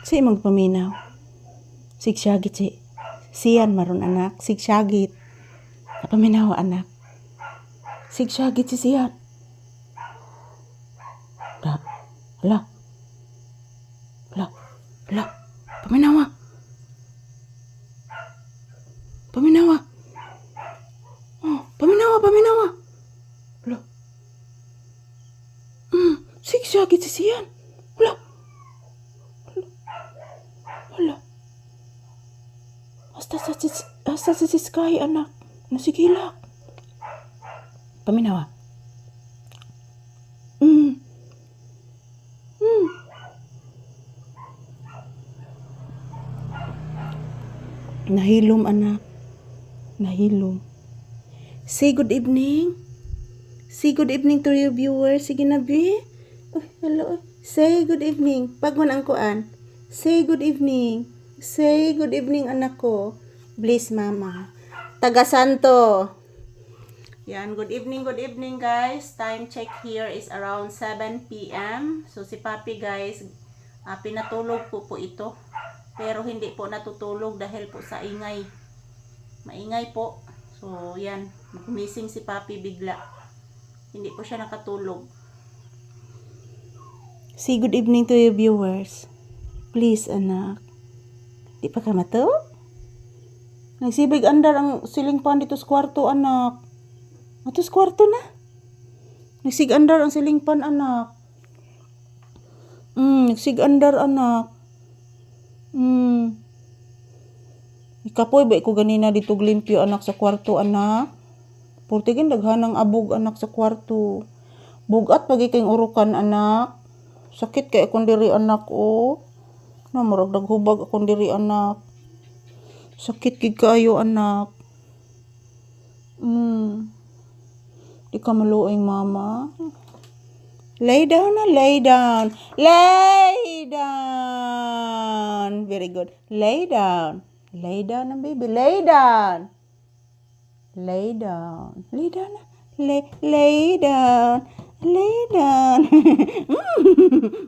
Si magpaminaw. Sigsyagit si. Siyan maron anak. Sigsyagit. Paminaw anak. Sigsyagit si siyan. Da. Hala. Hala. Hala. Paminawa. Paminawa. Oh, paminawa. Hala. Sigsyagit si siyan. Hala. Hala. Hasta sa sky anak. Nasigilak. Paminawa. Nahilom anak. Nahilom. Say good evening. Say good evening to your viewers. Sige na, B. Oh, hello. Say good evening. Pag man ang kuan. Say good evening. Say good evening anak ko. Bless mama. Taga Santo. Yan, good evening guys. Time check here is around 7 p.m. So si Papi guys, pinatulog po ito. Pero hindi po natutulog dahil po sa ingay. Maingay po. So yan, missing si Papi bigla. Hindi po siya nakatulog. Say good evening to your viewers. Please anak. Di pa ka matulog? Nagsibig andar ang siling pan dito sa kwarto anak. Ato sa kwarto na. Nagsig andar ang siling pan anak. Nagsig andar anak. Ikapoy ba ko ganina dito glimpyo anak sa kwarto anak. Purtigin daghanang abog anak sa kwarto. Bugat pagi kayong urukan anak. Sakit kay akong diri anak o. Na murag daghubag akong diri anak. Sakit gid kaayo anak. Di ka maluoy mama. Lay down na, lay down. Lay down. Very good. Lay down. Lay down na baby. Lay down. Lay down. Lay down na. Lay down. Lay down.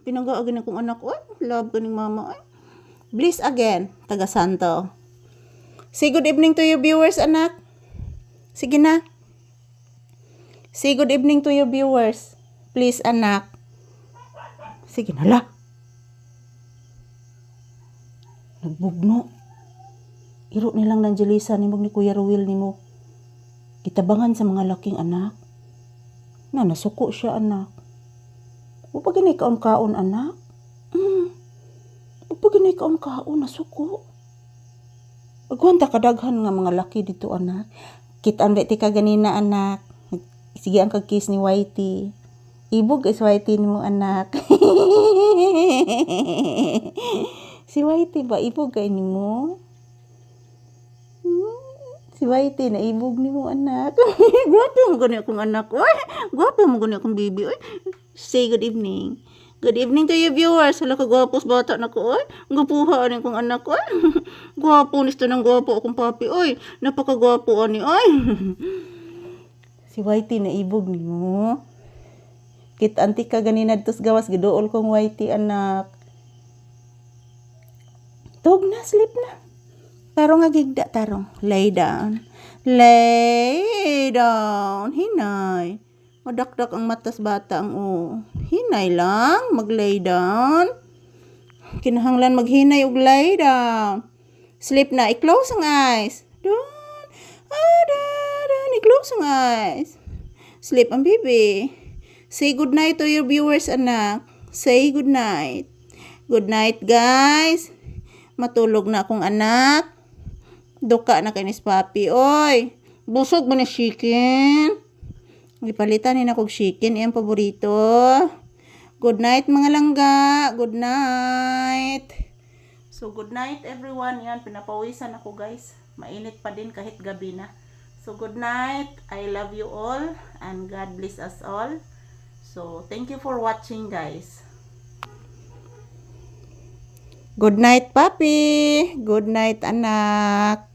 Pinangga agad akong anak. Oh, love ka ng mama. Bliss again. Taga Santo. Say good evening to your viewers, anak. Sige na. Say good evening to your viewers. Please, anak. Sige na, la. Nagbugno. Iro nilang nanjelisa ni ni Kuya Ruel ni mo. Gitabangan sa mga laking anak. Na nasuko siya, anak. Upag ganay kaon-kaon, anak. Upag ganay kaon-kaon, nasuko. Agwanta kadaghan nga mga laki dito, anak. Kitaan ba ka ganina, anak. Sige ang kagkis ni Whitey. Ibog is Whitey ni mo, anak. Si Whitey ba? Ibog kay ni mo? Si Whitey na ibog ni mo, anak. Gwapo mo gani akong anak. Oy, gwapo mo gani akong baby. Oy. Say good evening. Good evening to your viewers. Hala ka gwapos bata na ko. Oy, gapuha ani akong anak. Oy. Gwapo nisto ng gwapo akong papi. Oy, napakagwapo ani. Oy. Si Whitey na ibog ni mo. Kit antik ka ganina dito sa gawas. Gidool kong Whitey, anak. Tog na, sleep na. Tarong nga gigda, tarong. Lay down. Lay down. Hinay. Madakdak ang matas bata ang hinay lang. Mag-lay down. Kinahanglan maghinay og lay down. Sleep na. I-close ang eyes. Doon. I-close ang eyes. Sleep ang baby. Say good night to your viewers, anak. Say good night. Good night, guys. Matulog na akong anak. Duka na kay ni Papi. Oy, busog mo na chicken. Gipalitan ni na kog chicken. Iyang paborito. Good night, mga langga. Good night. So, good night, everyone. Yan, pinapawisan ako, guys. Mainit pa din kahit gabi na. So, good night. I love you all. And God bless us all. So, thank you for watching, guys. Good night, Papi. Good night, anak.